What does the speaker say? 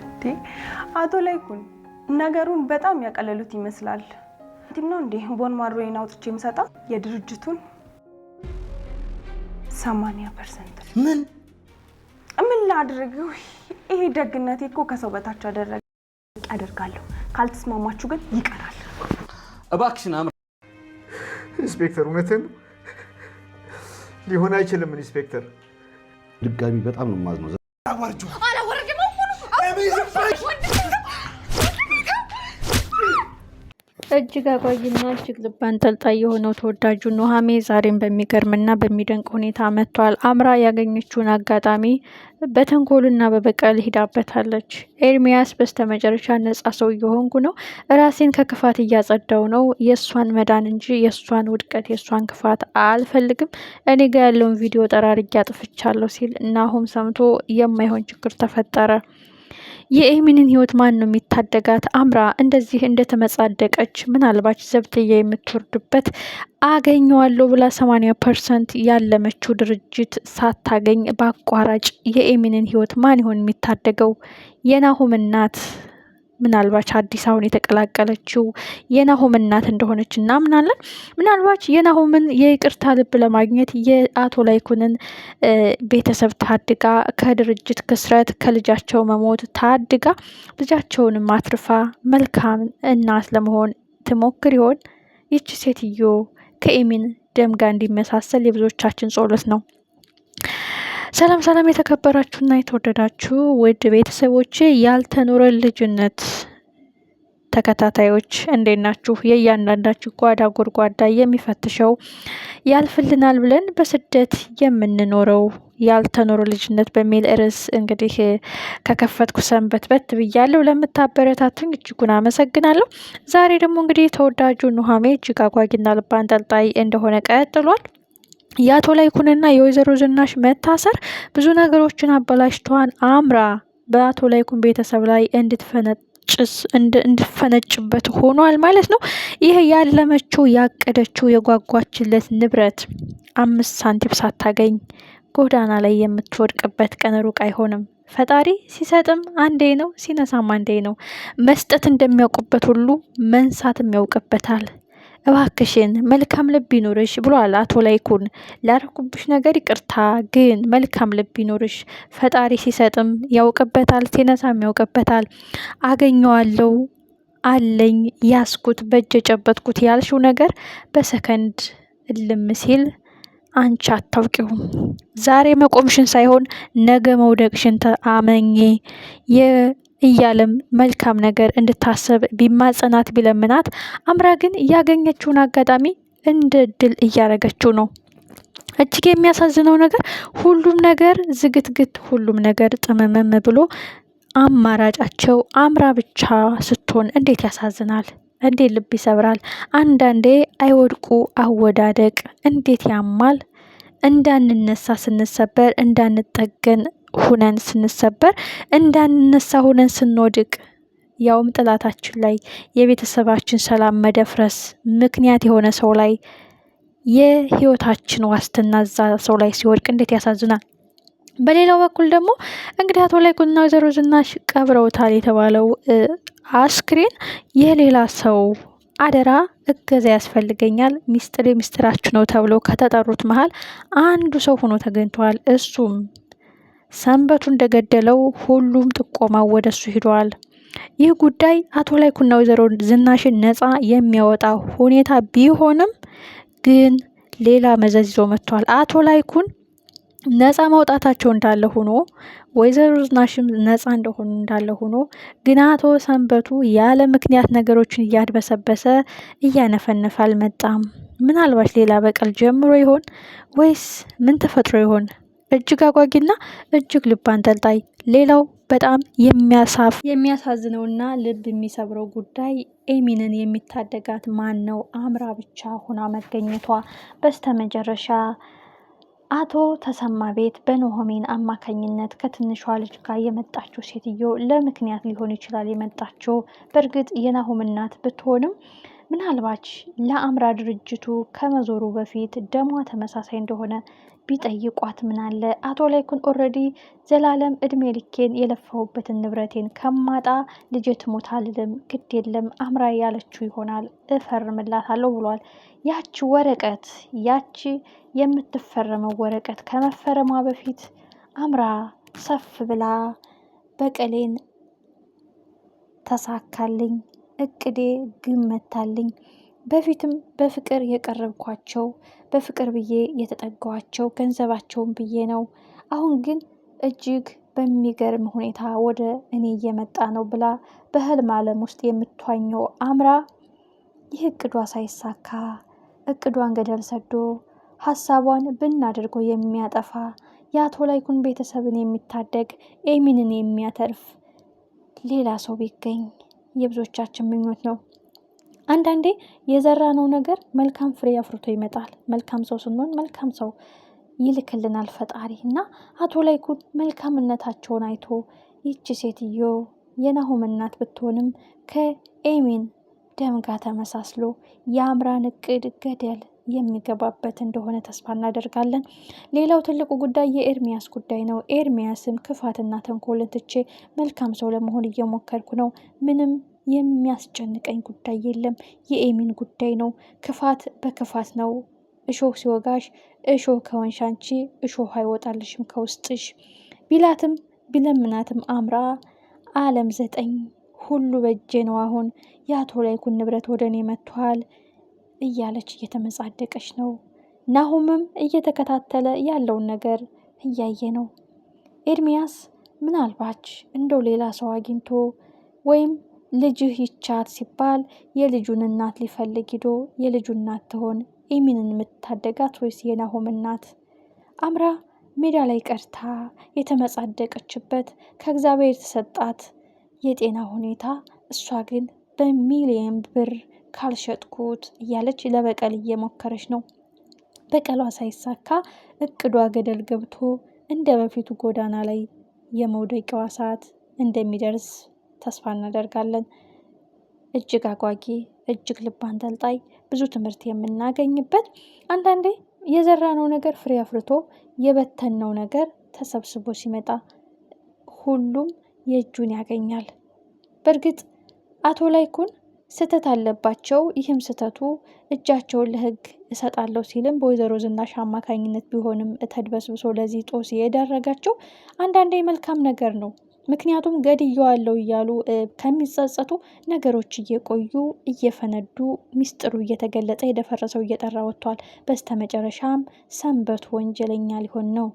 እንዴ አቶ ላይኩን ነገሩን በጣም ያቀለሉት ይመስላል። ነው እንዴ ቦን ማሮዬን አውጥቼ የምሰጣው የድርጅቱን 80%። ምን ላድርግ? ይሄ ደግነቴ እኮ ከሰው በታች አደርጋለሁ። ካልተስማማችሁ ግን ይቀራል። እባክሽን አምራ። ኢንስፔክተር እውነትን ሊሆን አይችልም። ኢንስፔክተር ድጋሚ በጣም ነው የማዝነው። እጅግ አጓጊና እጅግ ልብ አንጠልጣይ የሆነው ተወዳጁ ኑሃሜ ዛሬም በሚገርምና በሚደንቅ ሁኔታ መጥቷል። አምራ ያገኘችውን አጋጣሚ በተንኮልና በበቀል ሂዳበታለች። ኤርሚያስ በስተመጨረሻ ነጻ ሰው እየሆንኩ ነው፣ ራሴን ከክፋት እያጸዳው ነው፣ የእሷን መዳን እንጂ የእሷን ውድቀት የእሷን ክፋት አልፈልግም፣ እኔ ጋ ያለውን ቪዲዮ ጠራርጌ አጥፍቻለሁ ሲል ናሆም ሰምቶ የማይሆን ችግር ተፈጠረ። የኤሚንን ህይወት ማን ነው የሚታደጋት? አምራ እንደዚህ እንደተመጻደቀች ምናልባት ዘብትያ የምትወርድበት አገኘዋለሁ ብላ 80% ያለመችው ድርጅት ሳታገኝ በአቋራጭ የኤሚንን ህይወት ማን ይሆን የሚታደገው? የናሆም እናት ምናልባት አዲስ አሁን የተቀላቀለችው የናሆም እናት እንደሆነች እናምናለን። ምናልባት የናሆምን የይቅርታ ልብ ለማግኘት የአቶ ላይኩንን ቤተሰብ ታድጋ ከድርጅት ክስረት ከልጃቸው መሞት ታድጋ ልጃቸውንም አትርፋ መልካም እናት ለመሆን ትሞክር ይሆን? ይቺ ሴትዮ ከኤሚን ደም ጋር እንዲመሳሰል የብዙዎቻችን ጸሎት ነው። ሰላም ሰላም፣ የተከበራችሁና የተወደዳችሁ ውድ ቤተሰቦቼ ያልተኖረ ልጅነት ተከታታዮች እንዴት ናችሁ? የእያንዳንዳችሁ ጓዳ ጎድጓዳ የሚፈትሸው ያልፍልናል ብለን በስደት የምንኖረው ያልተኖረ ልጅነት በሚል ርዕስ እንግዲህ ከከፈትኩ ሰንበትበት ብያለሁ። ለምታበረታቱኝ እጅጉን አመሰግናለሁ። ዛሬ ደግሞ እንግዲህ ተወዳጁ ኑሃሜ እጅግ አጓጊና ልብ አንጠልጣይ እንደሆነ ቀጥሏል። የአቶ ላይኩንና የወይዘሮ ዝናሽ መታሰር ብዙ ነገሮችን አበላሽተዋን አምራ በአቶ ላይኩን ቤተሰብ ላይ እንድፈነጭበት ሆኗል ማለት ነው። ይህ ያለመችው ያቀደችው የጓጓችለት ንብረት 5 ሳንቲም ሳታገኝ ጎዳና ላይ የምትወድቅበት ቀን ሩቅ አይሆንም። ፈጣሪ ሲሰጥም አንዴ ነው፣ ሲነሳም አንዴ ነው። መስጠት እንደሚያውቅበት ሁሉ መንሳትም ያውቅበታል። እባክሽን መልካም ልብ ይኖርሽ ብሏል አቶ ላይኩን። ላደረኩብሽ ነገር ይቅርታ፣ ግን መልካም ልብ ይኖርሽ። ፈጣሪ ሲሰጥም ያውቅበታል፣ ሲነሳም ያውቅበታል። አገኘዋለሁ አለኝ ያስኩት በእጅ የጨበጥኩት ያልሽው ነገር በሰከንድ እልም ሲል አንቺ አታውቂውም። ዛሬ መቆምሽን ሳይሆን ነገ መውደቅሽን ተአመኜ እያለም መልካም ነገር እንድታሰብ ቢማጸናት ቢለምናት፣ አምራ ግን ያገኘችውን አጋጣሚ እንደ ድል እያረገችው ነው። እጅግ የሚያሳዝነው ነገር ሁሉም ነገር ዝግትግት፣ ሁሉም ነገር ጥምምም ብሎ አማራጫቸው አምራ ብቻ ስትሆን እንዴት ያሳዝናል! እንዴት ልብ ይሰብራል! አንዳንዴ አይወድቁ አወዳደቅ እንዴት ያማል! እንዳንነሳ ስንሰበር፣ እንዳንጠገን ሁነን ስንሰበር፣ እንዳንነሳ ሁነን ስንወድቅ፣ ያውም ጥላታችን ላይ የቤተሰባችን ሰላም መደፍረስ ምክንያት የሆነ ሰው ላይ የህይወታችን ዋስትና እዛ ሰው ላይ ሲወድቅ እንዴት ያሳዝናል። በሌላው በኩል ደግሞ እንግዲህ አቶ ላይኩንና ወይዘሮ ዝናሽ ቀብረውታል የተባለው አስክሬን የሌላ ሰው አደራ እገዛ ያስፈልገኛል፣ ሚስጥር የሚስጥራችሁ ነው ተብሎ ከተጠሩት መሀል አንዱ ሰው ሆኖ ተገኝተዋል። እሱም ሰንበቱ እንደገደለው ሁሉም ጥቆማው ወደሱ ሂዷል። ይህ ጉዳይ አቶ ላይኩንና ወይዘሮ ዝናሽን ነፃ የሚያወጣ ሁኔታ ቢሆንም ግን ሌላ መዘዝ ይዞ መጥቷል። አቶ ላይኩን ነፃ ማውጣታቸው እንዳለ ሆኖ ወይዘሮ ዝናሽም ነፃ እንደሆኑ እንዳለ ሆኖ ግን አቶ ሰንበቱ ያለ ምክንያት ነገሮችን እያድበሰበሰ እያነፈነፈ አልመጣም። ምናልባት ሌላ በቀል ጀምሮ ይሆን ወይስ ምን ተፈጥሮ ይሆን? እጅግ አጓጊና እጅግ ልብ አንጠልጣይ። ሌላው በጣም የሚያሳዝነውና ልብ የሚሰብረው ጉዳይ ኤሚንን የሚታደጋት ማን ነው? አምራ ብቻ ሆና መገኘቷ። በስተመጨረሻ አቶ ተሰማ ቤት በኑሃሚን አማካኝነት ከትንሿ ልጅ ጋር የመጣችው ሴትዮ ለምክንያት ሊሆን ይችላል የመጣችው። በእርግጥ የናሆም እናት ብትሆንም ምናልባት ለአምራ ድርጅቱ ከመዞሩ በፊት ደሟ ተመሳሳይ እንደሆነ ቢጠይቋት ምን አለ? አቶ ላይኩን ኦልሬዲ ዘላለም እድሜ ልኬን የለፋሁበትን ንብረቴን ከማጣ ልጄ ትሞት አልልም፣ ግድ የለም አምራ ያለችው ይሆናል እፈርምላታለሁ ብሏል። ያቺ ወረቀት ያቺ የምትፈረመው ወረቀት ከመፈረሟ በፊት አምራ ሰፍ ብላ በቀሌን ተሳካልኝ፣ እቅዴ ግብ መታልኝ፣ በፊትም በፍቅር የቀረብኳቸው በፍቅር ብዬ የተጠጋኋቸው ገንዘባቸውን ብዬ ነው። አሁን ግን እጅግ በሚገርም ሁኔታ ወደ እኔ እየመጣ ነው ብላ በህልም ዓለም ውስጥ የምትዋኘው አምራ ይህ እቅዷ ሳይሳካ እቅዷን ገደል ሰዶ ሀሳቧን ብናደርገው የሚያጠፋ የአቶ ላይኩን ቤተሰብን የሚታደግ ኤሚንን የሚያተርፍ ሌላ ሰው ቢገኝ የብዙዎቻችን ምኞት ነው። አንዳንዴ የዘራነው ነገር መልካም ፍሬ አፍርቶ ይመጣል። መልካም ሰው ስንሆን መልካም ሰው ይልክልናል ፈጣሪ እና አቶ ላይኩን መልካምነታቸውን አይቶ ይቺ ሴትዮ የናሆም እናት ብትሆንም ከኤሚን ደም ጋር ተመሳስሎ የአምራን እቅድ ገደል የሚገባበት እንደሆነ ተስፋ እናደርጋለን። ሌላው ትልቁ ጉዳይ የኤርሚያስ ጉዳይ ነው። ኤርሚያስም ክፋትና ተንኮልን ትቼ መልካም ሰው ለመሆን እየሞከርኩ ነው፣ ምንም የሚያስጨንቀኝ ጉዳይ የለም፣ የኤሚን ጉዳይ ነው፣ ክፋት በክፋት ነው፣ እሾህ ሲወጋሽ እሾህ ከሆንሽ አንቺ እሾህ አይወጣልሽም ከውስጥሽ ቢላትም ቢለምናትም አምራ ዓለም 9 ሁሉ በእጄ ነው፣ አሁን የአቶ ላይኩን ንብረት ወደ እኔ መጥቷል እያለች እየተመጻደቀች ነው። ናሆምም እየተከታተለ ያለውን ነገር እያየ ነው። ኤርሚያስ ምናልባች እንደው ሌላ ሰው አግኝቶ ወይም ልጅህ ይቻት ሲባል የልጁን እናት ሊፈልግ ሂዶ የልጁ እናት ትሆን ኤሚንን የምታደጋት ወይስ የናሆም እናት? አምራ ሜዳ ላይ ቀርታ የተመጻደቀችበት ከእግዚአብሔር የተሰጣት የጤና ሁኔታ፣ እሷ ግን በሚሊየን ብር ካልሸጥኩት እያለች ለበቀል እየሞከረች ነው። በቀሏ ሳይሳካ እቅዷ ገደል ገብቶ እንደ በፊቱ ጎዳና ላይ የመውደቂያዋ ሰዓት እንደሚደርስ ተስፋ እናደርጋለን። እጅግ አጓጊ፣ እጅግ ልብ አንጠልጣይ፣ ብዙ ትምህርት የምናገኝበት፣ አንዳንዴ የዘራነው ነገር ፍሬ አፍርቶ የበተነው ነገር ተሰብስቦ ሲመጣ ሁሉም የእጁን ያገኛል። በእርግጥ አቶ ላይኩን ስህተት አለባቸው። ይህም ስህተቱ እጃቸውን ለሕግ እሰጣለሁ ሲልም በወይዘሮ ዝናሽ አማካኝነት ቢሆንም ተድበስብሶ ለዚህ ጦስ የዳረጋቸው አንዳንዴ መልካም ነገር ነው። ምክንያቱም ገድየዋለሁ እያሉ ከሚጸጸቱ ነገሮች እየቆዩ እየፈነዱ ሚስጥሩ እየተገለጸ የደፈረሰው እየጠራ ወጥቷል። በስተመጨረሻም ሰንበቱ ወንጀለኛ ሊሆን ነው።